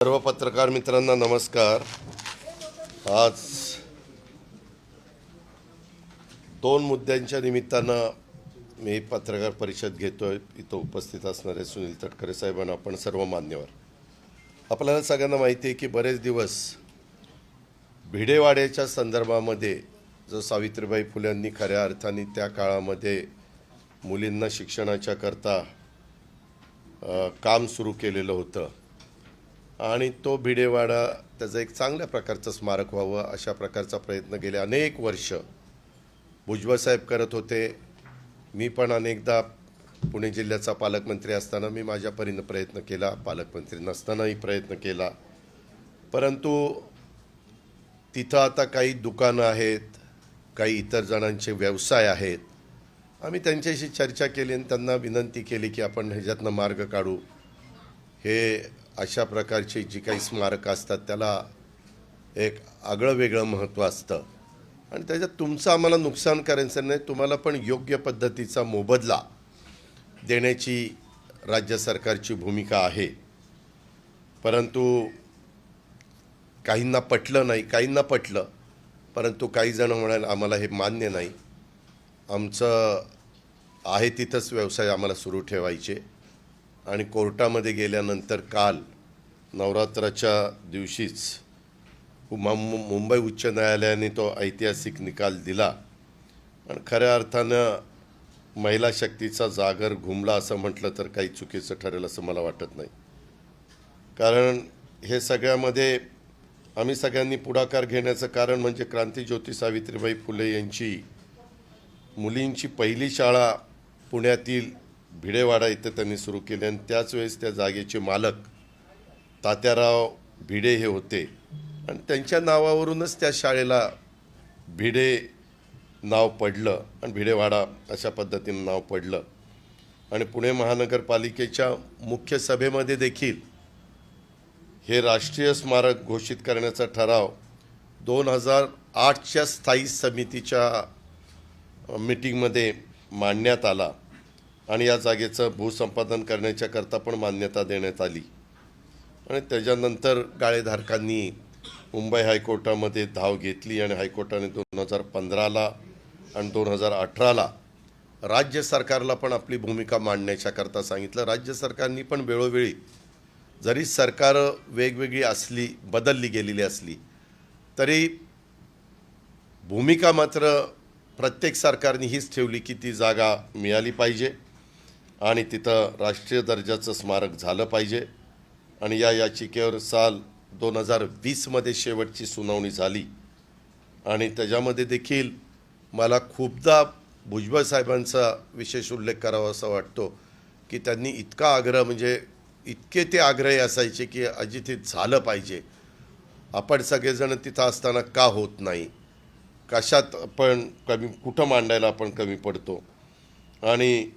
सर्व पत्रकार मित्रांना नमस्कार। आज दोन मुद्द्यांच्या निमित्तानं मी पत्रकार परिषद घेतोय। इथं उपस्थित असणारे सुनील तटकरे साहेबांना आपण सर्व मान्यवर, आपल्याला सगळ्यांना माहिती आहे की बरेच दिवस भिडेवाड्याच्या संदर्भामध्ये जो सावित्रीबाई फुलेंनी खऱ्या अर्थाने त्या काळामध्ये मुलींना शिक्षणाच्या करता काम सुरू केलेलं होतं आणि तो भिडेवाडा त्याचं एक चांगल्या प्रकारचं स्मारक व्हावं अशा प्रकारचा प्रयत्न गेले अनेक वर्ष भुजबळ साहेब करत होते। मी पण अनेकदा पुणे जिल्ह्याचा पालकमंत्री असताना मी माझ्या परीने प्रयत्न केला, पालकमंत्री नसतानाही प्रयत्न केला, परंतु तिथं आता काही दुकानं आहेत, काही इतर जणांचे व्यवसाय आहेत। आम्ही त्यांच्याशी चर्चा केली आणि त्यांना विनंती केली की आपण ह्याच्यातनं मार्ग काढू। हे अशा प्रकारची जी काही स्मारक असतात त्याला एक आगळं वेगळं महत्त्व असतं आणि त्याच्यात तुमचं आम्हाला नुकसान करायचं नाही, तुम्हाला पण योग्य पद्धतीचा मोबदला देण्याची राज्य सरकारची भूमिका आहे। परंतु काहींना पटलं नाही, काहींना पटलं, परंतु काही जण म्हणाले आम्हाला हे मान्य नाही, आमचं आहे तिथंच व्यवसाय आम्हाला सुरू ठेवायचे। आणि कोर्टामध्ये गेल्यानंतर काल नवरात्राच्या दिवशीच मुंबई उच्च न्यायालयाने तो ऐतिहासिक निकाल दिला आणि खऱ्या अर्थानं महिला शक्तीचा जागर घुमला असं म्हटलं तर काही चुकीचं ठरेल असं मला वाटत नाही। कारण हे सगळ्यामध्ये आम्ही सगळ्यांनी पुढाकार घेण्याचं कारण म्हणजे क्रांतीज्योती सावित्रीबाई फुले यांची मुलींची पहिली शाळा पुण्यातील भिडेवाडा इथं त्यांनी सुरू केली आणि त्याच वेळेस त्या जागेचे मालक तात्याराव भिडे हे होते आणि त्यांच्या नावावरूनच त्या शाळेला भिडे नाव पडलं आणि भिडेवाडा अशा पद्धतीनं नाव पडलं। आणि पुणे महानगरपालिकेच्या मुख्य सभेमध्ये देखील हे राष्ट्रीय स्मारक घोषित करण्याचा ठराव 2008च्या स्थायी समितीच्या मीटिंगमध्ये मांडण्यात आला आणि या जागेचं भूसंपादन करण्याच्याकरता पण मान्यता देण्यात आली। आणि त्याच्यानंतर गाळेधारकांनी मुंबई हायकोर्टामध्ये धाव घेतली आणि हायकोर्टाने 2015ला आणि 2018ला राज्य सरकारला पण आपली भूमिका मांडण्याच्याकरता सांगितलं। राज्य सरकारनी पण वेळोवेळी जरी सरकार वेगवेगळी असली, बदलली गेलेली असली, तरी भूमिका मात्र प्रत्येक सरकारने हीच ठेवली की ती जागा मिळाली पाहिजे आणि तिथं राष्ट्रीय दर्जाचं स्मारक झालं पाहिजे। आणि या याचिकेवर साल 2020मध्ये शेवटची सुनावणी झाली आणि त्याच्यामध्ये देखील मला खूपदा भुजबळ साहेबांचा विशेष उल्लेख करावा असा वाटतो की त्यांनी इतका आग्रह, म्हणजे इतके ते आग्रही असायचे की अजित हे झालं पाहिजे, आपण सगळेजण तिथं असताना का होत नाही, कशात आपण कमी, कुठं मांडायला आपण कमी पडतो। आणि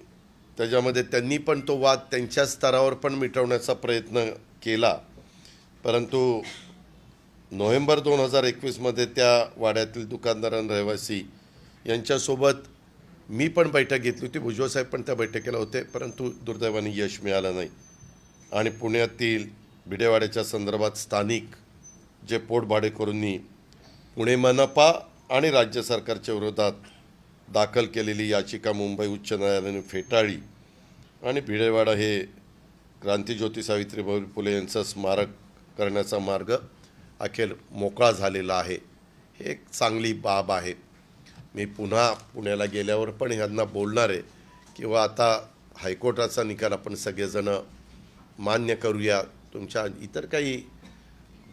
त्याच्यामध्ये त्यांनी पण तो वाद त्यांच्या स्तरावर पण मिटवण्याचा प्रयत्न केला, परंतु नोव्हेंबर 2021मध्ये त्या वाड्यातील दुकानदार आणि रहिवासी यांच्यासोबत मी पण बैठक घेतली होती, भुजबळ साहेब पण त्या बैठकीला होते, परंतु दुर्दैवाने यश मिळालं नाही। आणि पुण्यातील भिडेवाड्याच्या संदर्भात स्थानिक जे पोटभाडेकरूंनी पुणे मनपा आणि राज्य सरकारच्या विरोधात दाखल केलेली याचिका मुंबई उच्च न्यायालयाने फेटाळली आणि भिडेवाडा हे क्रांतीज्योती सावित्रीबाई फुले यांचं स्मारक करण्याचा मार्ग अखेर मोकळा झालेला आहे। हे एक चांगली बाब आहे। मी पुन्हा पुण्याला गेल्यावर पण ह्यांना बोलणार आहे किंवा आता हायकोर्टाचा निकाल आपण सगळेजण मान्य करूया, तुमच्या इतर काही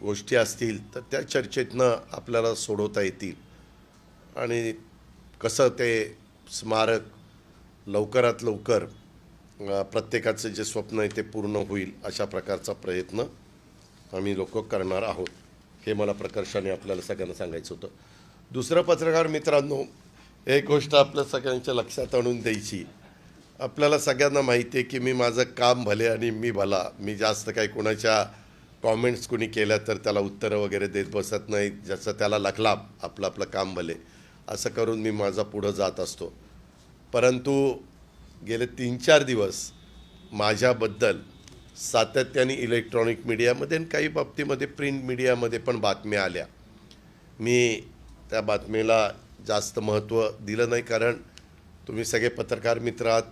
गोष्टी असतील तर त्या चर्चेतनं आपल्याला सोडवता येतील आणि कसं ते स्मारक लवकरात लवकर प्रत्येकाचं जे स्वप्न आहे ते पूर्ण होईल अशा प्रकारचा प्रयत्न आम्ही लोक करणार आहोत, हे मला प्रकर्षाने आपल्याला सगळ्यांना सांगायचं होतं। दुसरं पत्रकार मित्रांनो, एक गोष्ट आपल्या सगळ्यांच्या लक्षात आणून द्यायची, आपल्याला सगळ्यांना माहिती आहे की मी माझं काम भले आणि मी भला, मी जास्त काही कोणाच्या कॉमेंट्स कोणी केल्या तर त्याला उत्तरं वगैरे देत बसत नाही, ज्याचं त्याला लखलाप, आपलं आपलं काम भले असं करून मी माझा पुढं जात असतो। परंतु गेले 3-4 दिवस माझ्याबद्दल सातत्याने इलेक्ट्रॉनिक मीडियामध्ये आणि काही बाबतीमध्ये प्रिंट मीडियामध्ये पण बातम्या आल्या. मी त्या बातमीला जास्त महत्त्व दिलं नाही, कारण तुम्ही सगळे पत्रकार मित्र आहात.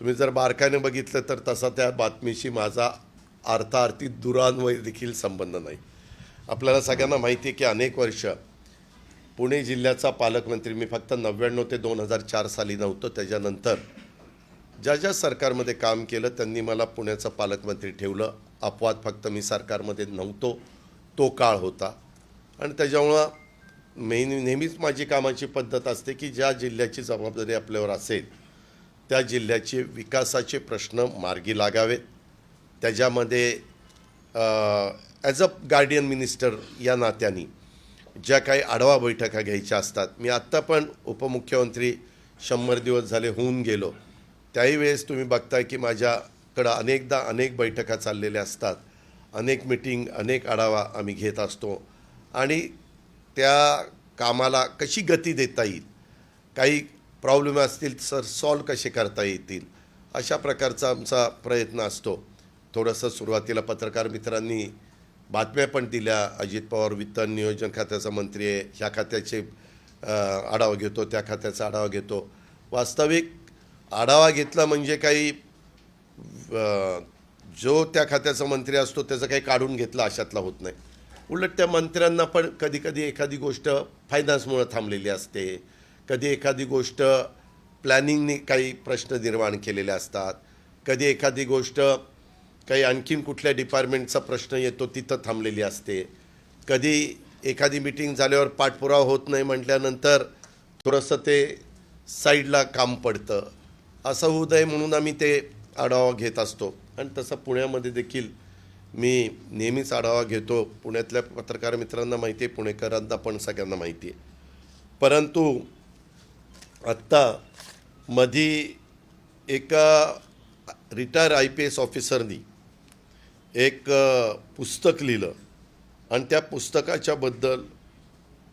तुम्ही जर बारकाईने बघितलं तर तसा त्या बातमीशी माझा अर्थार्थी दुरान्वय देखील संबंध नाही. आपल्याला सगळ्यांना माहिती आहे की अनेक वर्ष पुणे जिल्ह्याचा पालकमंत्री, मी फक्त 99 ते 2004 साली नव्हतो, त्याच्यानंतर ज्या ज्या सरकारमध्ये काम केलं त्यांनी मला पुण्याचा पालकमंत्री ठेवलं. अपवाद फक्त मी सरकारमध्ये नव्हतो तो काळ होता. आणि त्याच्यामुळं नेहमीच माझी कामाची पद्धत असते की ज्या जिल्ह्याची जबाबदारी आपल्यावर असेल त्या जिल्ह्याचे विकासाचे प्रश्न मार्गी लागावेत. त्याच्यामध्ये ॲज अ गार्डियन मिनिस्टर या नात्याने ज्या काही आढावा बैठका घ्यायच्या असतात, मी आत्ता पण उपमुख्यमंत्री 100 दिवस झाले होऊन गेलो, त्याही वेळेस तुम्ही बघताय की माझ्याकडं अनेकदा अनेक बैठका चाललेल्या असतात, अनेक मिटिंग, अनेक आढावा आम्ही घेत असतो. आणि त्या कामाला कशी गती देता येईल, काही प्रॉब्लेम असतील सर सॉल्व कसे करता येतील, अशा प्रकारचा आमचा प्रयत्न असतो. थोडंसं सुरुवातीला पत्रकार मित्रांनी बातम्या पण दिल्या, अजित पवार वित्त आणि नियोजन खात्याचा मंत्री आहे, ह्या खात्याचे आढावा घेतो, त्या खात्याचा आढावा घेतो. वास्तविक आढावा घेतला म्हणजे काही जो त्या खात्याचा मंत्री असतो त्याचं काही काढून घेतलं अशातला होत नाही. उलट त्या मंत्र्यांना पण कधी एखादी गोष्ट फायनान्समुळे थांबलेली असते, कधी एखादी गोष्ट प्लॅनिंगने काही प्रश्न निर्माण केलेले असतात, कधी एखादी गोष्ट काही आणखीन कुठल्या डिपार्टमेंटचा प्रश्न येतो तिथं थांबलेली असते, कधी एखादी मीटिंग झाल्यावर पाठपुरावा होत नाही म्हटल्यानंतर थोडंसं ते साईडला काम पडतं. असं होऊ नये म्हणून आम्ही ते आढावा घेत असतो. आणि तसं पुण्यामध्ये देखील मी नेहमीच आढावा घेतो. पुण्यातल्या पत्रकार मित्रांना माहिती आहे, पुणेकरांना पण सगळ्यांना माहिती आहे. परंतु आत्ता मधी एका रिटायर IPS ऑफिसरनी एक पुस्तक लिहिलं आणि त्या पुस्तकाच्याबद्दल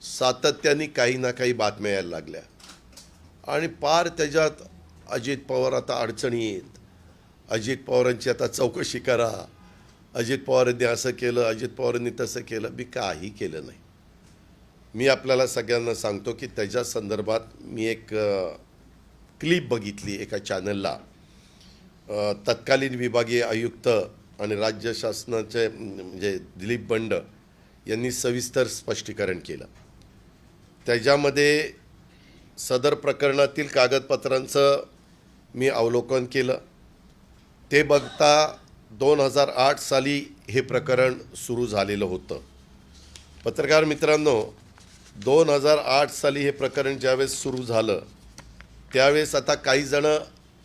सातत्याने काही ना काही बातम्या यायला लागल्या. आणि पार त्याच्यात अजित पवार आता अडचणी येत, अजित पवारांची आता चौकशी करा, अजित पवारांनी असं केलं, अजित पवारांनी तसं केलं. मी काही केलं नाही. मी आपल्याला सगळ्यांना सांगतो की त्याच्या संदर्भात मी एक क्लिप बघितली एका चॅनलला. तत्कालीन विभागीय आयुक्त आणि राज्य शासनाचे म्हणजे दिलीप बंड यांनी सविस्तर स्पष्टीकरण केलं. त्याच्यामध्ये सदर प्रकरणातील कागदपत्रांचं मी अवलोकन केलं. ते बघता 2008 साली हे प्रकरण सुरू झालेलं होतं. पत्रकार मित्रांनो, 2008 साली हे प्रकरण ज्यावेळेस सुरू झालं त्यावेळेस आता काही जण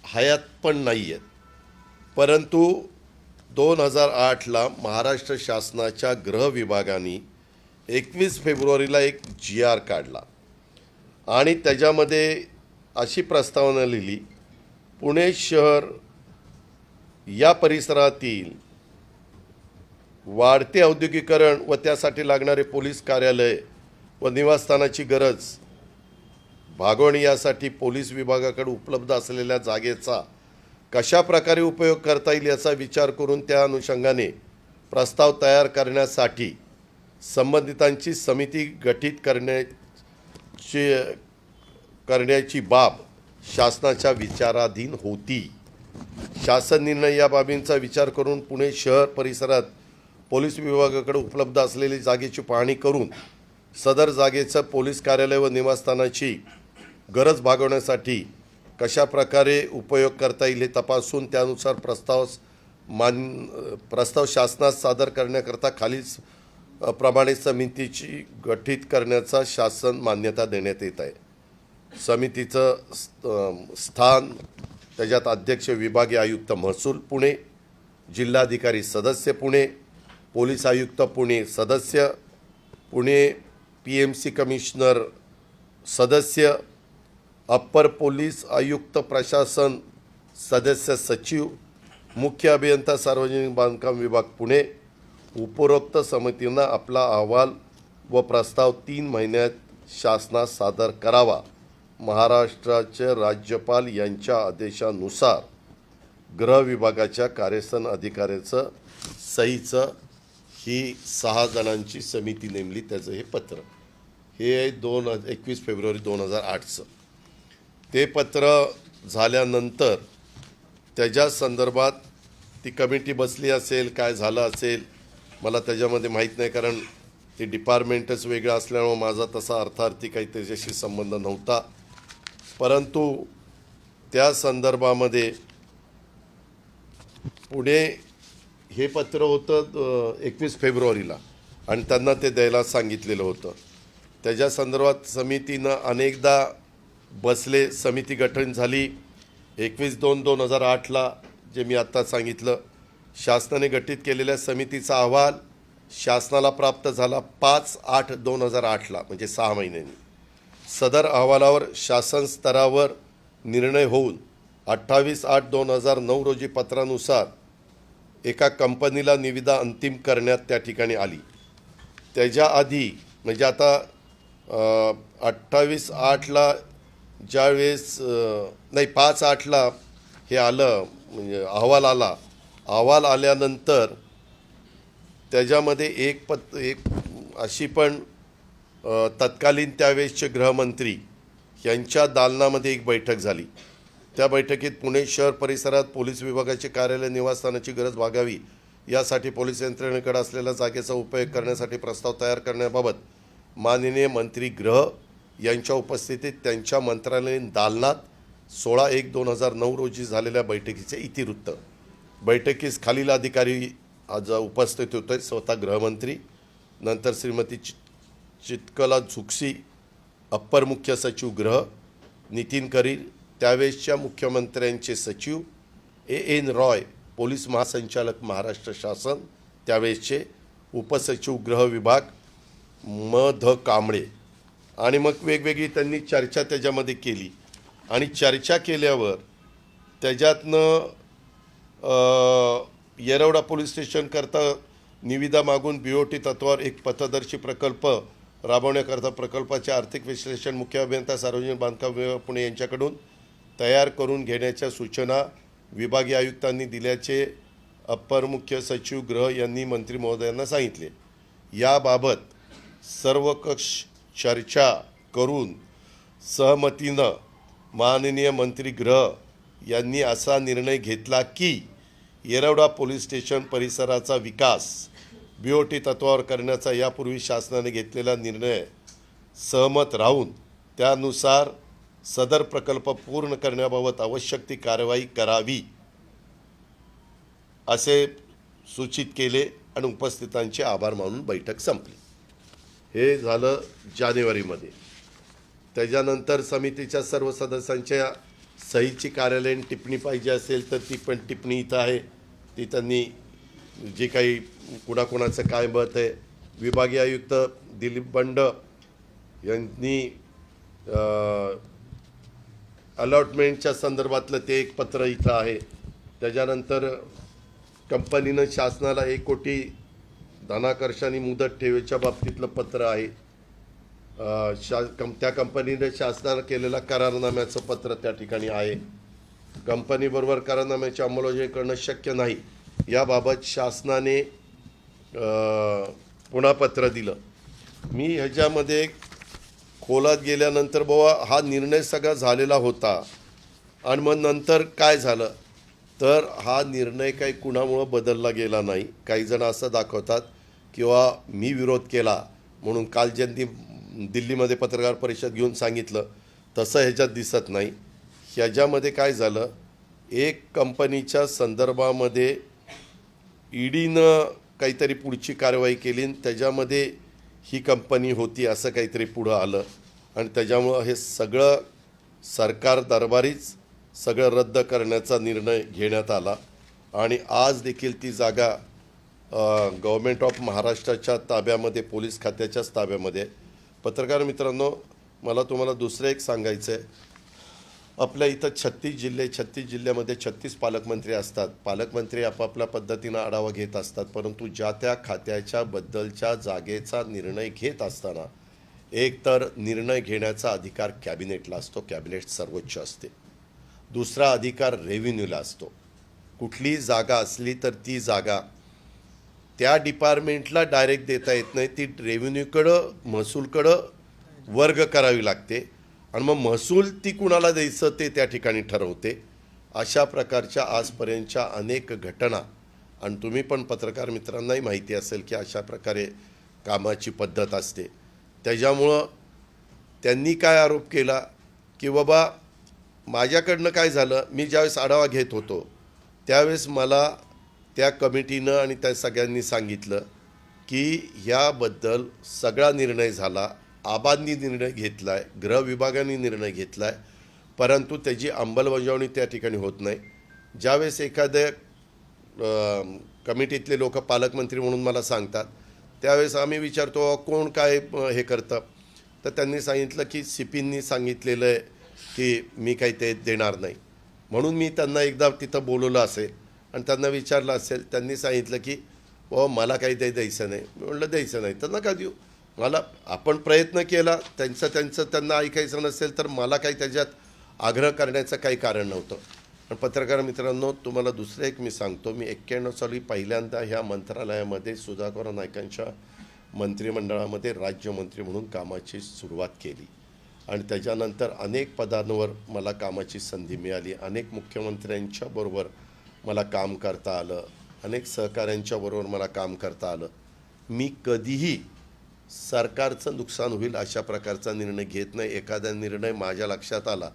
हयात पण नाही आहेत, परंतु 2008ला महाराष्ट्र शासनाच्या गृह विभागाने 21 फेब्रुवारीला एक GR काढला आणि त्याच्यामध्ये अशी प्रस्तावना लिहिली, पुणे शहर या परिसरातील वाढते औद्योगिकरण व त्यासाठी लागणारे पोलीस कार्यालय व निवासस्थानाची गरज भागवणे यासाठी पोलीस विभागाकडे उपलब्ध असलेल्या जागेचा कशा प्रकारे उपयोग करता येईल याचा विचार करून त्या अनुषंगाने प्रस्ताव तयार करण्यासाठी संबंधितांची समिती गठीत करण्याची बाब शासनाच्या विचाराधीन होती. शासन निर्णय या बाबींचा विचार करून पुणे शहर परिसरात पोलीस विभागाकडे उपलब्ध असलेली जागेची पाहणी करून सदर जागेचं पोलीस कार्यालय व निवासस्थानाची गरज भागवण्यासाठी कशा प्रकारे उपयोग करता येईल हे तपासून त्यानुसार प्रस्ताव शासनास सादर करण्याकरता खालील प्रमाणे समितीची गठीत करण्याचा शासन मान्यता देण्यात येत आहे. समितीचं स्थान, त्याच्यात अध्यक्ष विभागीय आयुक्त महसूल पुणे, जिल्हाधिकारी सदस्य पुणे, पोलीस आयुक्त पुणे सदस्य पुणे, PMC कमिशनर सदस्य, अप्पर पोलीस आयुक्त प्रशासन सदस्य सचिव, मुख्य अभियंता सार्वजनिक बांधकाम विभाग पुणे. उपरोक्त समितीनं आपला अहवाल व प्रस्ताव 3 महिन्यात शासनास सादर करावा. महाराष्ट्राचे राज्यपाल यांच्या आदेशानुसार गृह विभागाच्या कार्यस्थान अधिकाऱ्याचं सहीचं ही 6 जणांची समिती नेमली, त्याचं हे पत्र हे आहे 21 फेब्रुवारी 2008चं. ते पत्र झाल्यानंतर त्याच्या संदर्भात ती कमिटी बसली असेल, काय झालं असेल मला त्याच्यामध्ये माहीत नाही, कारण ते डिपार्टमेंटच वेगळं असल्यामुळे माझा तसा अर्थार्थी काही त्याच्याशी संबंध नव्हता. परंतु त्या संदर्भामध्ये पुढे हे पत्र होतं 21 फेब्रुवारीला आणि त्यांना ते द्यायला सांगितलेलं होतं. त्याच्या संदर्भात समितीनं अनेकदा बसले, समिती गठन झाली. 21/2/2008ला जे मी आत्ता सांगितलं, शासनाने गठीत केलेल्या समितीचा अहवाल शासनाला प्राप्त झाला 5/8/2008ला, म्हणजे 6 महिन्यांनी. सदर अहवालावर शासन स्तरावर निर्णय होऊन 28/8/2009 रोजी पत्रानुसार एका कंपनीला निविदा अंतिम करण्यात त्या ठिकाणी आली. त्याच्या आधी म्हणजे आता 28/8ला ज्यावेळेस नाही 5/8ला हे आलं, म्हणजे अहवाल आला. अहवाल आल्यानंतर त्याच्यामध्ये एक अशी पण तत्कालीन त्यावेळेसचे गृहमंत्री यांच्या दालनामध्ये एक बैठक झाली. त्या बैठकीत पुणे शहर परिसरात पोलीस विभागाचे कार्यालय निवासस्थानाची गरज भागावी यासाठी पोलीस यंत्रणेकडे असलेल्या जागेचा उपयोग करण्यासाठी प्रस्ताव तयार करण्याबाबत माननीय मंत्री गृह यांच्या उपस्थितीत त्यांच्या मंत्रालयीन दालनात 16/1/2009 रोजी झालेल्या बैठकीचे इतिवृत्त. बैठकीस खालील अधिकारी आज उपस्थित होते: स्वतः गृहमंत्री, नंतर श्रीमती चित्कला झुकसी, अप्पर मुख्य सचिव गृह, नितीन करीर, त्यावेळेसच्या मुख्यमंत्र्यांचे सचिव, AN रॉय, पोलीस महासंचालक महाराष्ट्र शासन त्यावेळेसचे, उपसचिव गृह विभाग ध कांबळे. आणि मग वेगवेगळी त्यांनी चर्चा त्याच्यामध्ये केली आणि चर्चा केल्यावर त्याच्यातनं येरवडा पोलीस स्टेशनकरता निविदा मागून BOT तत्वावर एक पथदर्शी प्रकल्प राबवण्याकरता प्रकल्पाचे आर्थिक विश्लेषण मुख्य अभियंता सार्वजनिक बांधकाम विभाग पुणे यांच्याकडून तयार करून घेण्याच्या सूचना विभागीय आयुक्तांनी दिल्याचे अप्पर मुख्य सचिव गृह यांनी मंत्री महोदयांना सांगितले. याबाबत सर्वकष चर्चा करून सहमतीनं माननीय मंत्री गृह यांनी असा निर्णय घेतला की येरवडा पोलीस स्टेशन परिसराचा विकास BOT तत्वावर करण्याचा यापूर्वी शासनाने घेतलेला निर्णय सहमत राहून त्यानुसार सदर प्रकल्प पूर्ण करण्याबाबत आवश्यक ती कारवाई करावी असे सूचित केले आणि उपस्थितांचे आभार मानून बैठक संपली. हे झालं जानेवारीमध्ये. त्याच्यानंतर समितीच्या सर्व सदस्यांच्या सहीची कार्यालयीन टिप्पणी पाहिजे असेल तर ती पण टिप्पणी इथं आहे. ती त्यांनी जे काही कुणाकुणाचं काय मत आहे, विभागीय आयुक्त दिलीप बंड यांनी अलॉटमेंटच्या संदर्भातलं ते एक पत्र इथं आहे. त्याच्यानंतर कंपनीनं शासनाला 1 कोटी धनाकर्षाने मुदत ठेवीच्या बाबतीतलं पत्र आहे. त्या कंपनीने शासनाला केलेल्या करारनाम्याचं पत्र त्या ठिकाणी आहे. कंपनीबरोबर करारनाम्याची अंमलबजावणी करणं शक्य नाही याबाबत शासनाने पुन्हा पत्र दिलं. मी ह्याच्यामध्ये खोलात गेल्यानंतर बाबा हा निर्णय सगळा झालेला होता आणि मग नंतर काय झालं तर हा निर्णय काही कुणामुळं बदलला गेला नाही. काही जण असं दाखवतात किंवा मी विरोध केला म्हणून काल ज्यांनी दिल्लीमध्ये पत्रकार परिषद घेऊन सांगितलं तसं ह्याच्यात दिसत नाही. ह्याच्यामध्ये काय झालं, एक कंपनीच्या संदर्भामध्ये ईडीनं काहीतरी पुढची कारवाई केली आणि त्याच्यामध्ये ही कंपनी होती असं काहीतरी पुढं आलं आणि त्याच्यामुळं हे सगळं सरकार दरबारीच सगळं रद्द करण्याचा निर्णय घेण्यात आला आणि आज देखील ती जागा गव्हर्मेंट ऑफ महाराष्ट्राच्या ताब्यामध्ये, पोलीस खात्याच्याच ताब्यामध्ये. पत्रकार मित्रांनो, मला तुम्हाला दुसरं एक सांगायचं आहे. आपल्या इथं 36 जिल्हे, 36 जिल्ह्यामध्ये 36 पालकमंत्री असतात. पालकमंत्री आपापल्या पद्धतीनं आढावा घेत असतात, परंतु ज्या त्या खात्याच्या बद्दलच्या जागेचा निर्णय घेत असताना एक तर निर्णय घेण्याचा अधिकार कॅबिनेटला असतो, कॅबिनेट सर्वोच्च असते. दुसरा अधिकार रेव्हेन्यूला असतो. कुठलीही जागा असली तर ती जागा त्या डिपार्टमेंटला डायरेक्ट देता येत नाही, ती रेव्हेन्यूकडं महसूलकडं वर्ग करावी लागते आणि मग महसूल ती कुणाला द्यायचं ते त्या ठिकाणी ठरवते. अशा प्रकारच्या आजपर्यंतच्या अनेक घटना आणि तुम्ही पण पत्रकार मित्रांनाही माहिती असेल की अशा प्रकारे कामाची पद्धत असते. त्याच्यामुळं त्यांनी काय आरोप केला की बाबा माझ्याकडनं काय झालं, मी ज्यावेळेस आढावा घेत होतो त्यावेळेस मला त्या कमिटीनं आणि त्या सगळ्यांनी सांगितलं की ह्याबद्दल सगळा निर्णय झाला, आबांनी निर्णय घेतला आहे, गृह विभागाने निर्णय घेतला आहे, परंतु त्याची अंमलबजावणी त्या ठिकाणी होत नाही. ज्यावेळेस एखाद्या कमिटीतले लोक पालकमंत्री म्हणून मला सांगतात त्यावेळेस आम्ही विचारतो कोण काय हे करतं, तर त्यांनी सांगितलं की CPंनी सांगितलेलं आहे की मी काही ते देणार नाही. म्हणून मी त्यांना एकदा तिथं बोलवलं असेल आणि त्यांना विचारलं असेल, त्यांनी सांगितलं की मला काही ते द्यायचं नाही. मी म्हटलं द्यायचं नाही तर नका देऊ, मला आपण प्रयत्न केला, त्यांचं त्यांना ऐकायचं नसेल तर मला काही त्याच्यात आग्रह करण्याचं काही कारण नव्हतं. पण पत्रकार मित्रांनो, तुम्हाला दुसरं एक मी सांगतो, मी 91 साली पहिल्यांदा ह्या मंत्रालयामध्ये सुधाकर नाईकांच्या मंत्रिमंडळामध्ये राज्यमंत्री म्हणून कामाची सुरुवात केली आणि त्याच्यानंतर अनेक पदांवर मला कामाची संधी मिळाली. अनेक मुख्यमंत्र्यांच्या बरोबर मला काम करता आलं, अनेक सहकाऱ्यांच्या बरोबर मला काम करता आलं. मी कधीही सरकारचं नुकसान होईल अशा प्रकारचा निर्णय घेत नाही. एखादा निर्णय माझ्या लक्षात आला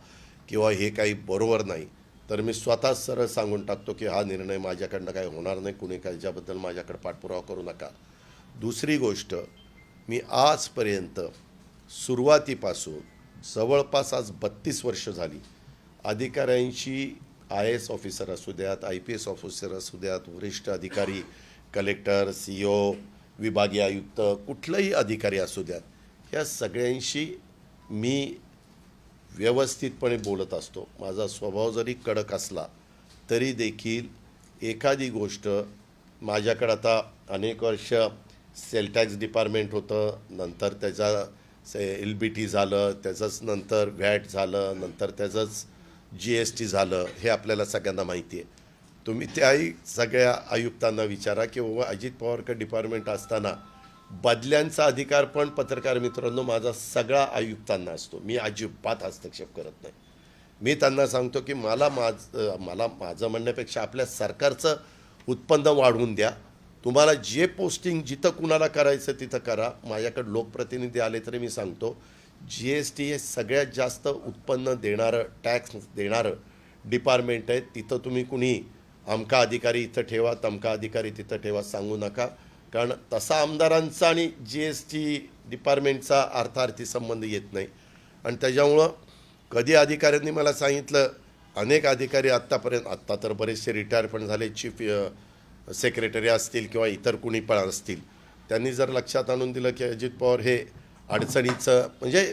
किंवा हे काही बरोबर नाही तर मी स्वतःच सरळ सांगून टाकतो की हा निर्णय माझ्याकडनं काही होणार नाही, कुणी त्याच्याबद्दल माझ्याकडे पाठपुरावा करू नका. दुसरी गोष्ट, मी आजपर्यंत सुरुवातीपासून जवळपास आज 32 वर्ष झाली अधिकाऱ्यांशी, IAS ऑफिसर असू द्यात, IPS ऑफिसर असू द्यात, वरिष्ठ अधिकारी, कलेक्टर, CO, विभागीय आयुक्त, कुठलाही अधिकारी असू द्यात, ह्या सगळ्यांशी मी व्यवस्थितपणे बोलत असतो. माझा स्वभाव जरी कडक असला तरी देखील एखादी गोष्ट माझ्याकडं आता अनेक वर्ष सेल टॅक्स डिपार्टमेंट होतं, नंतर त्याचा LBT झालं, त्याचंच नंतर व्हॅट झालं, नंतर त्याचंच GST झालं, हे आपल्याला सगळ्यांना माहिती आहे. तुम्ही त्याही सगळ्या आयुक्तांना विचारा की बाबा अजित पवारकर डिपार्टमेंट असताना बदल्यांचा अधिकार पण पत्रकार मित्रांनो माझा सगळा आयुक्तांना असतो. मी अजिबात हस्तक्षेप करत नाही. मी त्यांना सांगतो की मला माझं म्हणण्यापेक्षा आपल्या सरकारचं उत्पन्न वाढवून द्या, तुम्हाला जे पोस्टिंग जिथं कुणाला करायचं तिथं करा. माझ्याकडे लोकप्रतिनिधी आले तरी मी सांगतो GST हे सगळ्यात जास्त उत्पन्न देणारं, टॅक्स देणारं डिपार्टमेंट आहे. तिथं तुम्ही कुणी अमका अधिकारी इथं ठेवा, तमका अधिकारी तिथं ठेवा सांगू नका, कारण तसा आमदारांचा आणि GST डिपार्टमेंटचा अर्थार्थी संबंध येत नाही. आणि त्याच्यामुळं कधी अधिकाऱ्यांनी मला सांगितलं, अनेक अधिकारी आत्ता तर बरेचसे रिटायर पण झाले, चीफ सेक्रेटरी असतील किंवा इतर कुणी पण असतील, त्यांनी जर लक्षात आणून दिलं की अजित पवार हे अडचणीचं म्हणजे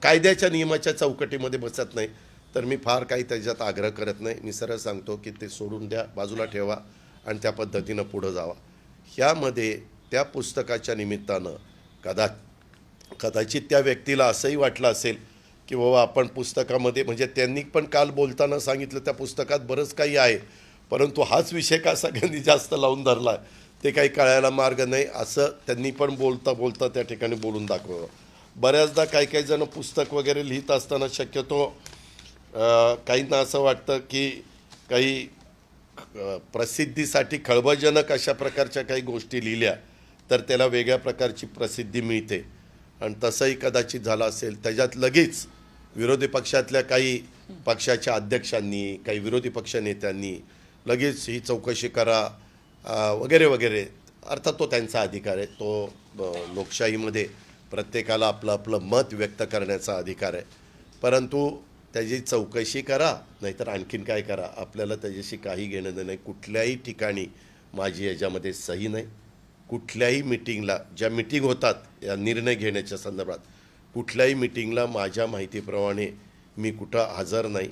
कायद्याच्या नियमाच्या चौकटीमध्ये बसत नाही, तर मी फार काही त्याच्यात आग्रह करत नाही. मी सरळ सांगतो की ते सोडून द्या, बाजूला ठेवा आणि त्या पद्धतीनं पुढं जावा. ह्यामध्ये त्या पुस्तकाच्या निमित्तानं कदाचित त्या व्यक्तीला असंही वाटलं असेल की बाबा आपण पुस्तकामध्ये, म्हणजे त्यांनी पण काल बोलताना सांगितलं त्या पुस्तकात बरंच काही आहे, परंतु हाच विषय का सगळ्यांनी जास्त लावून धरला ते काही कळायला मार्ग नाही, असं त्यांनी पण बोलता त्या ठिकाणी बोलून दाखवलं. बऱ्याचदा काही जण पुस्तक वगैरे लिहित असताना शक्यतो काहींना असं वाटतं की काही प्रसिद्धीसाठी खळबळजनक अशा प्रकारच्या काही गोष्टी लिहिल्या तर त्याला वेगळ्या प्रकारची प्रसिद्धी मिळते, आणि तसंही कदाचित झालं असेल. त्याच्यात लगेच विरोधी पक्षातल्या काही पक्षाच्या अध्यक्षांनी, काही विरोधी पक्ष नेत्यांनी लगेच ही चौकशी करा वगैरे वगैरे. अर्थात तो त्यांचा अधिकार आहे, तो लोकशाहीमध्ये प्रत्येकाला आपलं आपलं मत व्यक्त करण्याचा अधिकार आहे, परंतु त्याची चौकशी करा, नाहीतर आणखीन काय करा, आपल्याला त्याच्याशी काही घेणं देणं नाही. कुठल्याही ठिकाणी माझी याच्यामध्ये सही नाही. कुठल्याही मिटिंगला, ज्या मिटिंग होतात या निर्णय घेण्याच्या संदर्भात, कुठल्याही मिटिंगला माझ्या माहितीप्रमाणे मी कुठं हजर नाही.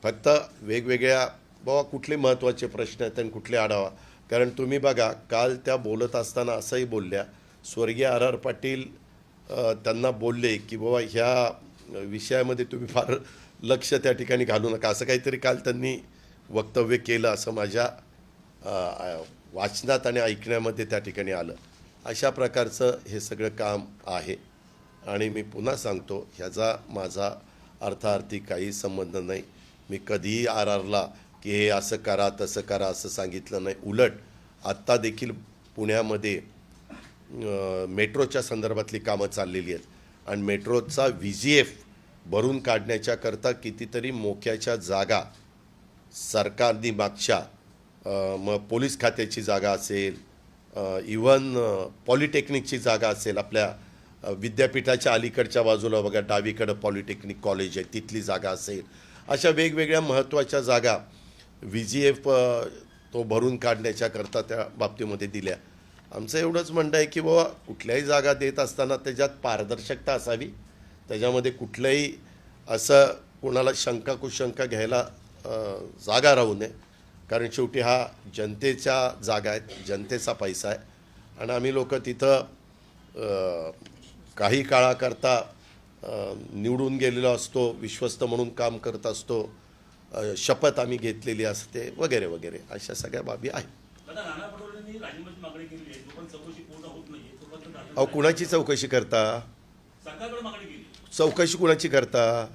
फक्त वेगवेगळ्या बाबा कुठले महत्त्वाचे प्रश्न आहेत आणि कुठले आढावा, कारण तुम्ही बघा काल त्या बोलत असताना असंही बोलल्या, स्वर्गीय RR पाटील त्यांना बोलले की बाबा ह्या विषयामध्ये तुम्ही फार लक्ष त्या ठिकाणी घालू नका, असं काहीतरी काल त्यांनी वक्तव्य केलं असं माझ्या वाचनात आणि ऐकण्यामध्ये त्या ठिकाणी आलं. अशा प्रकारचं हे सगळं काम आहे आणि मी पुन्हा सांगतो, ह्याचा माझा अर्थार्थी काही संबंध नाही. मी कधीही आरआरला की हे असं करा तसं करा असं सांगितलं नाही. उलट आत्ता देखील पुण्यामध्ये मेट्रोच्या संदर्भातली कामं चाललेली आहेत आणि मेट्रोचा VGF भरून काढण्याच्याकरता कितीतरी मोक्याच्या जागा सरकारने मागच्या मग पोलीस खात्याची जागा असेल, इवन पॉलिटेक्निकची जागा असेल, आपल्या विद्यापीठाच्या अलीकडच्या बाजूला बघा डावीकडं पॉलिटेक्निक कॉलेज आहे तिथली जागा असेल, अशा वेगवेगळ्या महत्त्वाच्या जागा VGF तो भरून काढण्याच्याकरता त्या बाबतीमध्ये दिल्या. आमचं एवढंच म्हणणं आहे की बाबा कुठल्याही जागा देत असताना त्याच्यात पारदर्शकता असावी, त्याच्यामध्ये कुठलंही असं कोणाला शंका कुशंका घ्यायला जागा राहू नये. कारण शेवटी हा जनतेच्या जागा आहेत, जनतेचा पैसा आहे आणि आम्ही लोक तिथं काही काळाकरता निवडून गेलेलो असतो, विश्वस्त म्हणून काम करत असतो, शपथ आम्ही घेतलेली असते वगैरे वगैरे अशा सगळ्या बाबी आहेत. अहो कुणाची चौकशी करता? चौकशी कुणाची करता?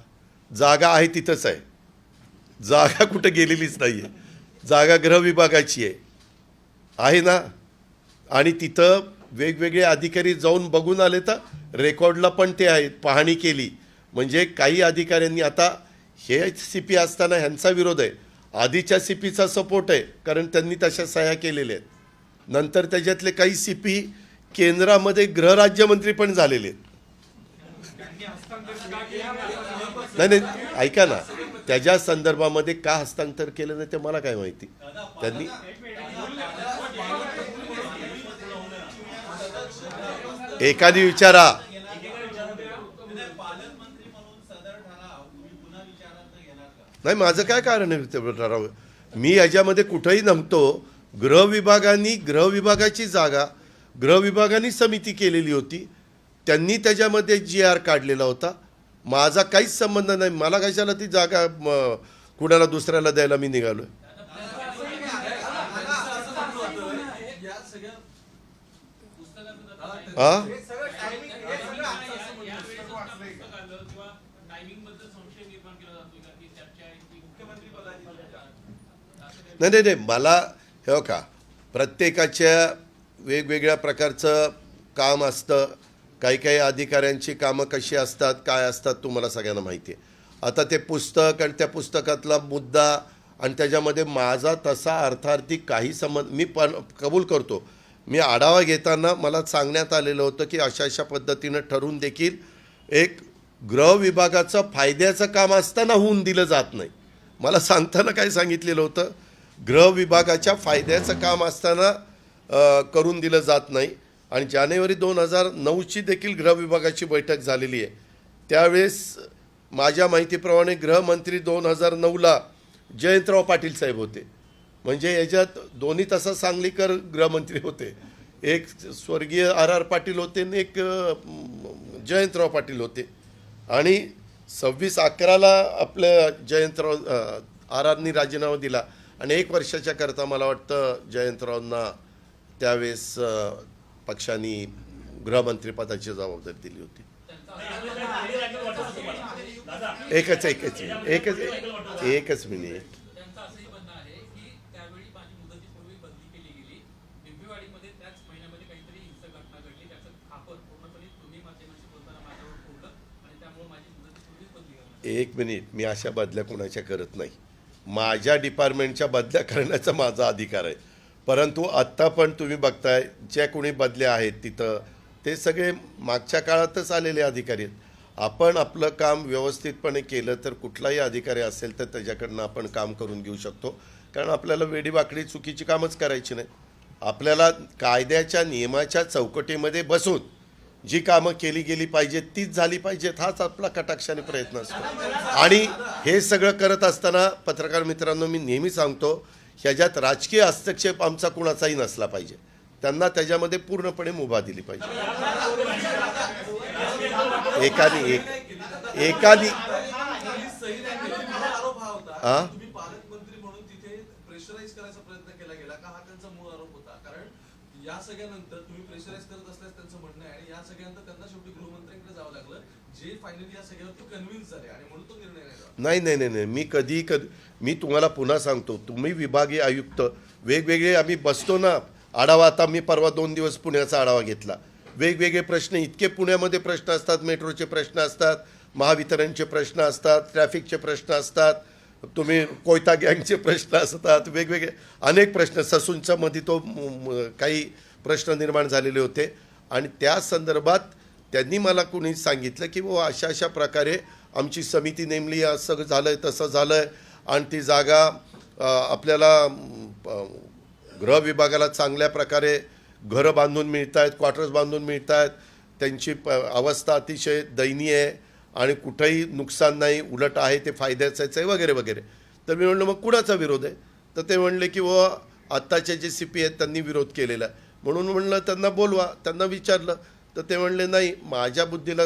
जागा आहे तिथंच आहे, जागा कुठं गेलेलीच नाही आहे. जागा गृह विभागाची आहे ना, आणि तिथं वेगवेगळे अधिकारी जाऊन बघून आले तर रेकॉर्डला पण ते आहेत, पाहणी केली. म्हणजे काही अधिकाऱ्यांनी आता हे CP असताना ह्यांचा विरोध आहे, आधीच्या CPचा सपोर्ट आहे कारण त्यांनी तशा सह्या केलेल्या आहेत. नंतर त्याच्यातले काही CP केंद्रामध्ये गृहराज्यमंत्री पण झालेले आहेत. नाही ऐका ना, त्याच्या संदर्भामध्ये का हस्तांतर केलं नाही ते मला काय माहिती. त्यांनी एखादी विचारा. नाही माझं काय कारण आहे ते ठराव. मी याच्यामध्ये कुठंही नमतो. गृह विभागाची जागा गृह विभागाने समिती केलेली होती, त्यांनी त्याच्यामध्ये GR काढलेला होता. माझा काहीच संबंध नाही. मला कशाला ती जागा कुणाला दुसऱ्याला द्यायला मी निघालोय. हा नाही मला हे का प्रत्येकाच्या वेगवेगळ्या प्रकारचं काम असतं. काही अधिकाऱ्यांची कामं कशी असतात काय असतात तुम्हाला सगळ्यांना माहिती आहे. आता ते पुस्तक आणि त्या पुस्तकातला मुद्दा आणि त्याच्यामध्ये माझा तसा अर्थार्थी काही संबंध मी पण कबूल करतो. मी आढावा घेताना मला सांगण्यात आलेलं होतं की अशा पद्धतीनं ठरवून देखील एक गृह विभागाचं फायद्याचं काम असताना होऊन दिलं जात नाही. मला सांगताना काय सांगितलेलं होतं, गृह विभागाच्या फायद्याचं काम असताना करून दिलं जात नाही. आणि जानेवारी 2009ची देखील गृह विभागाची बैठक झालेली आहे. त्यावेळेस माझ्या माहितीप्रमाणे गृहमंत्री 2009ला जयंतराव पाटील साहेब होते. म्हणजे याच्यात दोन्ही तसा सांगलीकर गृहमंत्री होते, एक स्वर्गीय RR पाटील होते आणि एक जयंतराव पाटील होते. आणि 26/11ला आपल्या जयंतराव RRनी राजीनामा दिला आणि 1 वर्षाच्या करता मला वाटतं जयंतरावांना त्यावेळेस पक्षाने गृहमंत्रीपदाची जबाबदारी दिली होती. एकच मिनिट. एक मिनिट, मी अशा बदल्या कोणाच्या करत नाही. माझ्या डिपार्टमेंटच्या बदल्या करण्याचा माझा अधिकार आहे. परंतु आत्ता पण तुम्ही बघताय ज्या कोणी बदल्या आहेत तिथं ते सगळे मागच्या काळातच आलेले अधिकारी आहेत. आपण आपलं काम व्यवस्थितपणे केलं तर कुठलाही अधिकारी असेल तर त्याच्याकडनं आपण काम करून घेऊ शकतो. कारण आपल्याला वेडीवाकडी चुकीची कामच करायची नाही. आपल्याला कायद्याच्या नियमाच्या चौकटीमध्ये बसून जी कामं केली गेली पाहिजेत तीच झाली पाहिजेत, हाच आपला कटाक्षाने प्रयत्न असतो. आणि हे सगळं करत असताना पत्रकार मित्रांनो मी नेहमी सांगतो, ह्याच्यात राजकीय हस्तक्षेप आमचा कुणाचाही नसला पाहिजे. त्यांना त्याच्यामध्ये पूर्णपणे मुभा दिली पाहिजे. एकानी या सगळ्यानंतर तुम्ही प्रेशराईज करत असल्यास त्यांचं म्हणणं आहे, आणि या सगळ्यानंतर त्यांना शेवटी गृहमंत्र्यांकडे जावं लागलं, जे फायनली या सगळ्यावर तो कन्व्हिन्स झाले आणि म्हणून तो निर्णय नाही झाला. नाही, मी कधी मी तुम्हाला पुन्हा सांगतो, तुम्ही विभागीय आयुक्त वेगवेगळे आम्ही बसतो ना आढावा. आता मी परवा 2 दिवस पुण्याचा आढावा घेतला. वेगवेगळे प्रश्न, इतके पुण्यामध्ये प्रश्न असतात, मेट्रोचे प्रश्न असतात, महावितरणचे प्रश्न असतात, ट्रॅफिकचे प्रश्न असतात, तुम्ही कोयता गँगचे प्रश्न असतात, वेगवेगळे अनेक प्रश्न. ससूनच्या मध्ये तो काही प्रश्न निर्माण झालेले होते आणि त्या संदर्भात त्यांनी मला कुणी सांगितलं की वो अशा अशा प्रकारे आमची समिती नेमली, असं झालंय तसं झालंय आणि ती जागा आपल्याला गृह विभागाला चांगल्या प्रकारे घरं बांधून मिळत आहेत, क्वार्टर्स बांधून मिळत आहेत, त्यांची अवस्था अतिशय दयनीय आहे आणि कुठंही नुकसान नाही, उलट आहे ते फायद्याचंच आहे वगैरे वगैरे. तर मी म्हणलं मग कुणाचा विरोध आहे? तर ते म्हणले की व आत्ताचे जे CP आहेत त्यांनी विरोध केलेला आहे. म्हणून म्हणलं त्यांना बोलवा, त्यांना विचारलं तर ते म्हणले नाही माझ्या बुद्धीला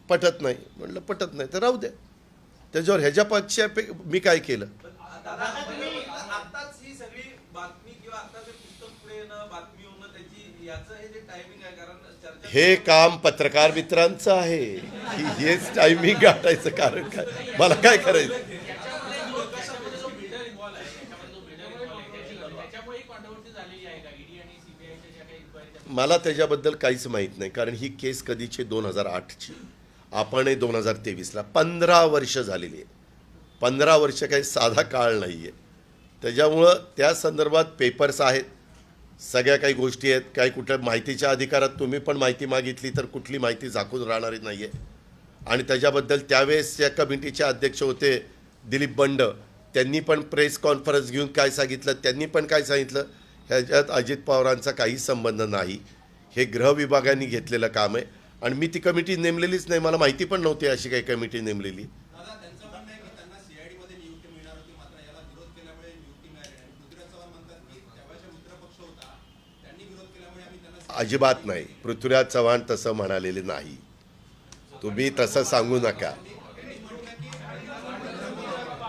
पटत नाही. म्हणलं पटत नाही तर राहू द्या. त्याच्यावर ह्याच्यापेक्षा मी काय केलं? आताच ही सगळी बातमी किंवा आता ते पुस्तक पुढे येणं, बातमी होणं, त्याची याचं हे जे टायमिंग आहे, कारण चर्चा हे काम पत्रकार मित्रांचं आहे. हेच टायमिंग गाठायचं कारण काय? मला काय करायचं? मला त्याच्याबद्दल काहीच माहीत नाही, कारण ही केस कधीची 2008ची, आपण 2023ला 15 वर्ष झालेली आहे. 15 वर्ष काही साधा काळ नाही आहे. त्याच्यामुळं त्या संदर्भात पेपर्स आहेत, सगळ्या काही गोष्टी आहेत. काही कुठल्या माहितीच्या अधिकारात तुम्ही पण माहिती मागितली तर कुठली माहिती झाकून राहणारी नाही आहे. आणि त्याच्याबद्दल त्यावेळेस या कमिटीचे अध्यक्ष होते दिलीप बंड, त्यांनी पण प्रेस कॉन्फरन्स घेऊन काय सांगितलं, त्यांनी पण काय सांगितलं, ह्याच्यात अजित पवारांचा काही संबंध नाही. हे गृह विभागाने घेतलेलं काम आहे आणि मी ती कमिटी नेमलेलीच नाही. मला माहिती पण नव्हती अशी काही कमिटी नेमलेली. अजिबात नाही. पृथ्वीराज चव्हाण तसं म्हणालेले नाही. तुम्ही तसं सांगू नका.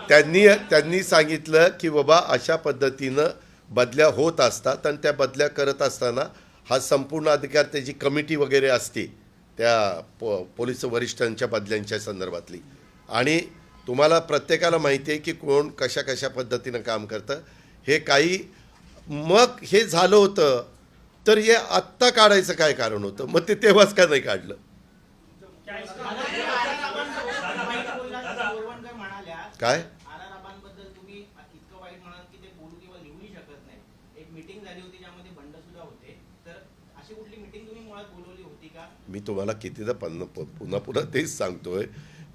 त्यांनी सांगितलं की बाबा अशा पद्धतीनं बदल्या होत असतात आणि त्या बदल्या करत असताना हा संपूर्ण अधिकार त्याची कमिटी वगैरे असते त्या पोलीस वरिष्ठांच्या बदल्यांच्या संदर्भातली. आणि तुम्हाला प्रत्येकाला माहिती आहे की कोण कशा कशा पद्धतीनं काम करतं. हे काही मग हे झालं होतं तर हे आत्ता काढायचं काय कारण होतं? मग ते तेव्हाच का नाही काढलं? काय मी तुम्हाला कितीदा पुन्हा तेच सांगतोय.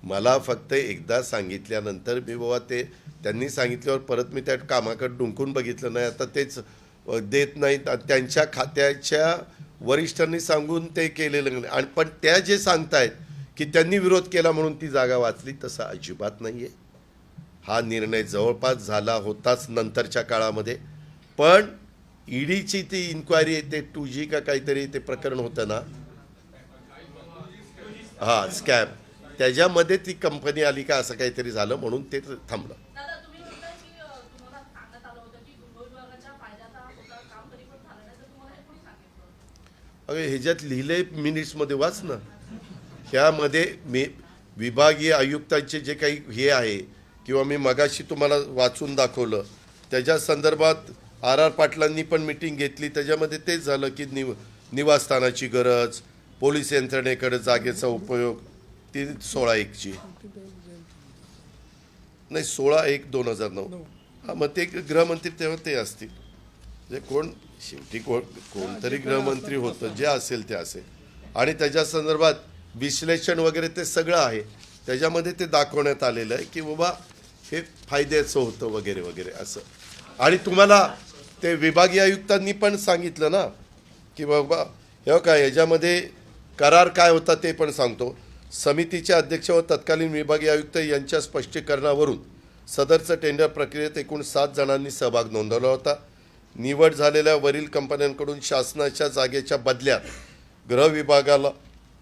मला फक्त एकदा सांगितल्यानंतर मी बाबा ते त्यांनी सांगितल्यावर परत मी त्या कामाकडे डुंकून बघितलं नाही. आता तेच देत नाहीत. त्यांच्या खात्याच्या वरिष्ठांनी सांगून ते केलेलं नाही. आणि पण त्या जे सांगतायत की त्यांनी विरोध केला म्हणून ती जागा वाचली, तसं अजिबात नाही आहे. हा निर्णय जवळपास झाला होताच नंतरच्या काळामध्ये. पण ईडीची ती इन्क्वायरी ते 2G का काहीतरी ते प्रकरण होतं ना, हां स्कॅम, त्याच्यामध्ये ती कंपनी आली का असं काहीतरी झालं म्हणून ते थांबलं. अरे ह्याच्यात लिहिले मिनिट्समध्ये वाच ना. ह्यामध्ये विभागीय आयुक्तांचे जे काही हे आहे किंवा मी मगाशी तुम्हाला वाचून दाखवलं त्याच्या संदर्भात RR पाटलांनी पण मीटिंग घेतली. त्याच्यामध्ये तेच झालं की निवासस्थानाची गरज, पोलीस यंत्रणेकडे जागेचा उपयोग, ती 16/1ची नाही 16/1/2009. हां मग ते गृहमंत्री तेव्हा ते असतील, म्हणजे कोण शेवटी कोणतरी गृहमंत्री होतं, जे असेल ते असेल. आणि त्याच्या संदर्भात विश्लेषण वगैरे ते सगळं आहे. त्याच्यामध्ये ते दाखवण्यात आलेलं आहे की बाबा हे फायद्याचं होतं वगैरे वगैरे असं. आणि तुम्हाला ते विभागीय आयुक्तांनी पण सांगितलं ना की बाबा हे काय ह्याच्यामध्ये करार काय होता ते पण सांगतो. समितीचे अध्यक्ष व तत्कालीन विभागीय आयुक्त यांच्या स्पष्टीकरणावरून सदरचं टेंडर प्रक्रियेत एकूण 7 जणांनी सहभाग नोंदवला होता. निवड झालेल्या वरील कंपन्यांकडून शासनाच्या जागेच्या बदल्यात गृह विभागाला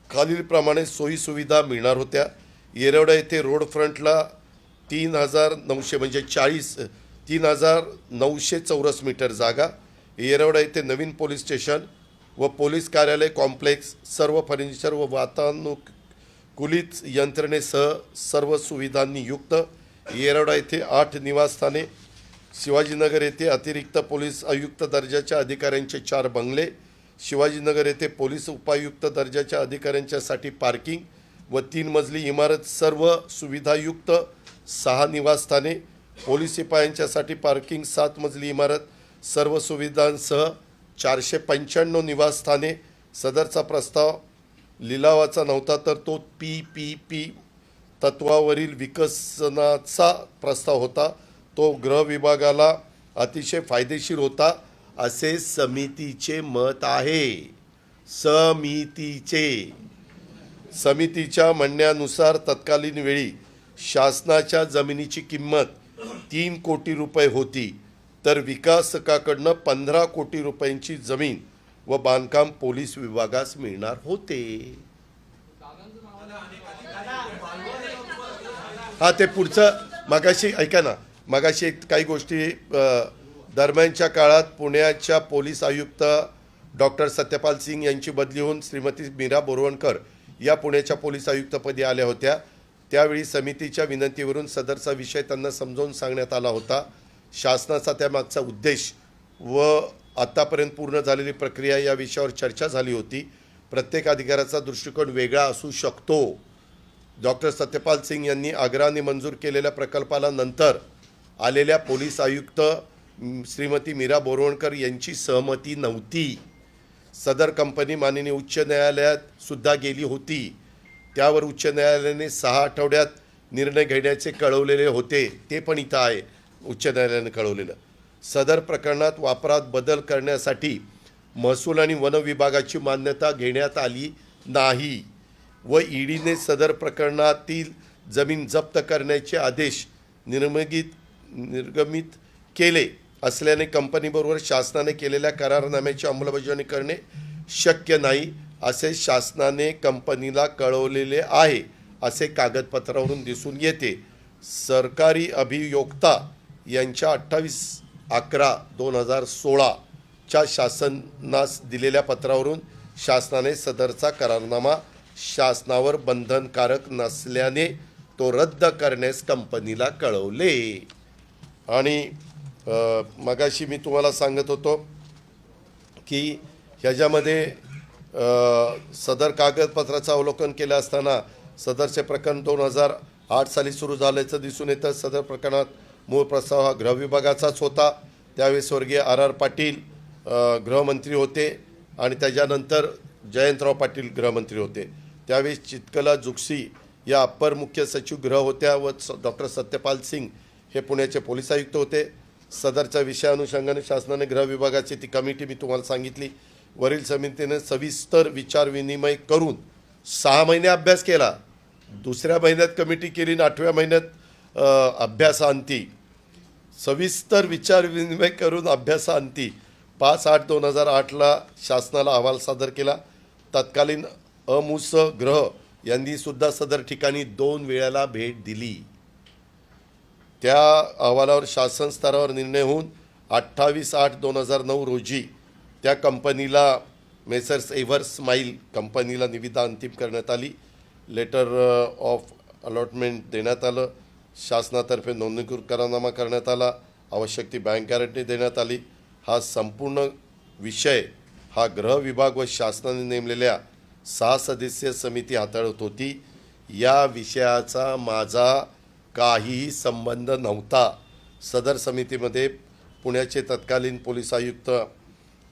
खालीलप्रमाणे सोयीसुविधा मिळणार होत्या. येरवडा येथे रोड फ्रंटला 3,900 म्हणजे 3,900 चौरस मीटर जागा. येरवडा येथे नवीन पोलीस स्टेशन व पोलीस कार्यालय कॉम्प्लेक्स, सर्व फर्निचर व वातानुकूलित यंत्रणेसह सर्व सुविधांनी युक्त येरवडा येथे 8 निवासस्थाने, शिवाजीनगर येथे अतिरिक्त पोलीस आयुक्त दर्जाच्या अधिकाऱ्यांचे 4 बंगले, शिवाजीनगर येथे पोलीस उपायुक्त दर्जाच्या अधिकाऱ्यांच्यासाठी पार्किंग व 3 मजली इमारत सर्व सुविधायुक्त 6 निवासस्थाने, पोलीस शिपायांच्यासाठी पार्किंग 7 मजली इमारत सर्व सुविधांसह 495 निवासस्थाने. सदरचा प्रस्ताव लिलावाचा नव्हता तर तो PPP तत्वावरील विकसनाचा प्रस्ताव होता. तो गृह विभागाला अतिशय फायदेशीर होता असे समितीचे मत आहे. समितीच्या म्हणण्यानुसार तत्कालीन वेळी शासनाच्या जमिनीची किंमत 3 कोटी रुपये होती, तर विकासकाकडनं 15 कोटी रुपयांची जमीन व बांधकाम पोलीस विभागास मिळणार होते. हा ते पुढचं मगाशी ऐका ना, मगाशी काही गोष्टी दरम्यानच्या काळात पुण्याच्या पोलीस आयुक्त डॉक्टर सत्यपाल सिंग यांची बदली होऊन श्रीमती मीरा बोरवणकर या पुण्याच्या पोलीस आयुक्तपदी आल्या होत्या. त्यावेळी समितीच्या विनंतीवरून सदरचा विषय त्यांना समजावून सांगण्यात आला होता. शासनाचा त्यामागचा उद्देश व आतापर्यंत पूर्ण झालेली प्रक्रिया या विषयावर चर्चा झाली होती. प्रत्येक अधिकाऱ्याचा दृष्टिकोन वेगळा असू शकतो. डॉक्टर सत्यपाल सिंग यांनी आग्रहाने मंजूर केलेल्या प्रकल्पाला नंतर आलेल्या पोलीस आयुक्त श्रीमती मीरा बोरवणकर यांची सहमती नव्हती. सदर कंपनी माननीय उच्च न्यायालयात सुद्धा गेली होती. त्यावर उच्च न्यायालयाने 6 आठवड्यात निर्णय घेण्याचे कळवलेले होते. ते पण इथं आहे, उच्च न्यायालयाने कळवलेलं. सदर प्रकरणात वापरात बदल करण्यासाठी महसूल आणि वन विभागाची मान्यता घेण्यात आली नाही व ईडीने सदर प्रकरणातील जमीन जप्त करण्याचे आदेश निर्गमित केले असल्याने कंपनीबरोबर शासनाने केलेल्या करारनाम्याची अंमलबजावणी करणे शक्य नाही असे शासनाने कंपनीला कळवलेले आहे असे कागदपत्रावरून दिसून येते. सरकारी अभियोक्ता यांच्या 28/11/2016 च्या शासनास दिलेल्या पत्रावरून शासनाने सदरचा करारनामा शासनावर बंधनकारक नसल्याने तो रद्द करण्यास कंपनीला कळवले. आणि मगाशी मी तुम्हाला सांगत होतो की ह्याच्यामध्ये सदर कागदपत्राचं अवलोकन केलं असताना सदरचे प्रकरण 2008 साली सुरू झाल्याचं दिसून येतं. सदर प्रकरणात मूळ प्रस्ताव हा गृहविभागाचाच होता. त्यावेळी स्वर्गीय RR पाटील गृहमंत्री होते आणि त्याच्यानंतर जयंतराव पाटील गृहमंत्री होते. त्यावेळी चितकला जुगसी या अप्पर मुख्य सचिव गृह होत्या व डॉक्टर सत्यपाल सिंग हे पुण्याचे पोलीस आयुक्त होते. सदरच्या विषयानुषंगाने शासनाने गृह विभागाची ती कमिटी मी तुम्हाला सांगितली. वरील समितीने सविस्तर विचारविनिमय करून 6 महिने अभ्यास केला. दुसऱ्या महिन्यात कमिटी केली आणि 8व्या महिन्यात अभ्यासांती सविस्तर विचारविनिमय करून अभ्यासांती 5/8/2008 शासनाला अहवाल सादर केला. तत्कालीन अमुस ग्रह यांनी सुद्धा सदर ठिकाणी 2 वेळेला भेट दिली. त्या अहवालावर शासन स्तरावर निर्णय होऊन 28/8/2009 रोजी त्या कंपनीला मेसर्स एव्हर स्माईल कंपनीला निविदा अंतिम करण्यात आली. लेटर ऑफ अलॉटमेंट देण्यात आलं. शासनातर्फे नोंदणीकृत करारनामा करण्यात आला. आवश्यक ती बँक गॅरंटी देण्यात आली. हा संपूर्ण विषय हा गृह विभाग व शासनाने नेमलेल्या 6 सदस्यीय समिती हाताळत होती. या विषयाचा माझा काहीही संबंध नव्हता. सदर समितीमध्ये पुण्याचे तत्कालीन पोलीस आयुक्त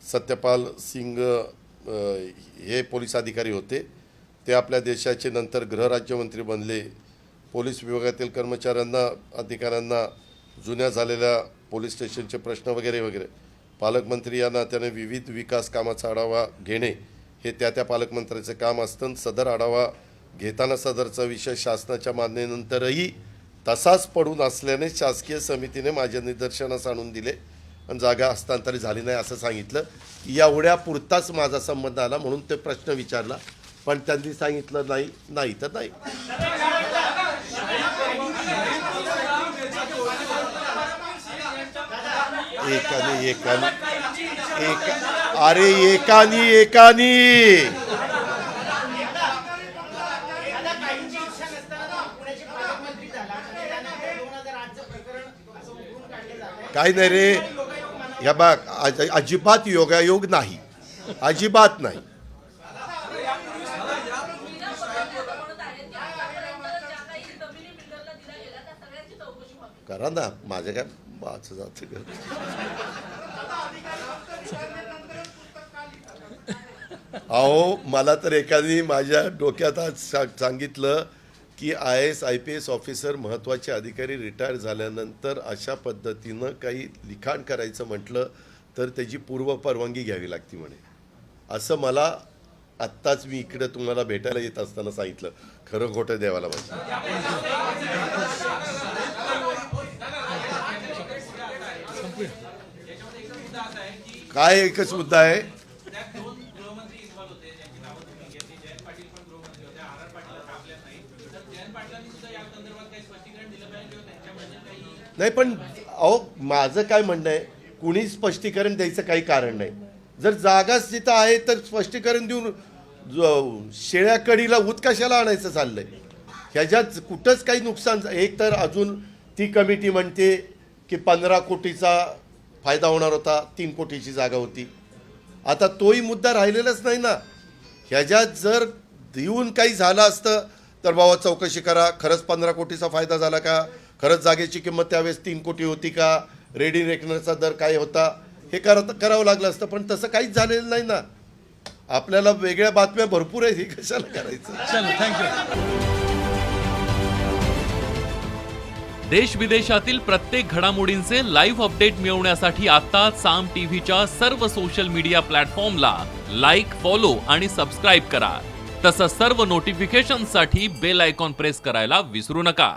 सत्यपाल सिंग हे पोलीस अधिकारी होते. ते आपल्या देशाचे नंतर गृहराज्यमंत्री बनले. पोलीस विभागातील कर्मचाऱ्यांना अधिकाऱ्यांना जुन्या झालेल्या पोलीस स्टेशनचे प्रश्न वगैरे वगैरे पालकमंत्री यांना त्याने विविध विकास कामाचा आढावा घेणे हे त्या पालकमंत्र्याचे काम असतं. सदर आढावा घेताना सदरचा विषय शासनाच्या मान्यतेनंतरही तसाच पडून असल्याने शासकीय समितीने माझ्या निदर्शनास आणून दिले आणि जागा हस्तांतरित झाली नाही असं सांगितलं. एवढ्या पुरताच माझा संबंध आला म्हणून ते प्रश्न विचारला. पण त्यांनी सांगितलं नाही तर नाही. एकाने अरे एकानी एकानी दादा काहींची इच्छा नसताना पुण्याचे पालकमंत्री झाला आणि त्यानंतर 2008चं प्रकरण असं उघडून काढलं जातंय. काय नाही रे या बघ अजिबात योगायोग नाही अजिबात नाही करा ना माझ्या काय माझं जातं का अहो मला तर एखादी माझ्या डोक्यात आज सांगितलं की IAS-IPS ऑफिसर महत्त्वाचे अधिकारी रिटायर झाल्यानंतर अशा पद्धतीनं काही लिखाण करायचं म्हटलं तर त्याची पूर्वपरवानगी घ्यावी लागती म्हणे असं मला आत्ताच मी इकडे तुम्हाला भेटायला येत असताना सांगितलं खरं खोटं द्यावाला पाहिजे काय एकच मुद्दा आहे नाही पण अहो माझं काय म्हणणं आहे कुणी स्पष्टीकरण द्यायचं काही कारण नाही जर जागाच तिथं आहे तर स्पष्टीकरण देऊन शेळ्या कडीला ऊत कशाला आणायचं चाललंय ह्याच्यात कुठंच काही नुकसान एक तर अजून ती कमिटी म्हणते की 15 कोटीचा फायदा होणार होता 3 कोटीची जागा होती आता तोही मुद्दा राहिलेलाच नाही ना ह्याच्यात जर देऊन काही झालं असतं तर बाबा चौकशी करा खरंच 15 कोटीचा फायदा झाला का खरंच जागेची किंमत त्यावेळेस 3 कोटी होती का रेडी रेकनरचा दर काय होता हे करावं लागलं असतं पण तसं काहीच झालेलं नाही ना आपल्याला वेगळ्या बातम्या भरपूर आहेत हे कशाला करायचं चलो थँक्यू देश विदेशातील प्रत्येक घडामोडींचे लाईव्ह अपडेट मिळवण्यासाठी आता साम टीव्हीच्या सर्व सोशल मीडिया प्लॅटफॉर्मला लाईक, फॉलो आणि सबस्क्राईब करा. तसंच सर्व नोटिफिकेशनसाठी बेल आयकॉन प्रेस करायला विसरू नका.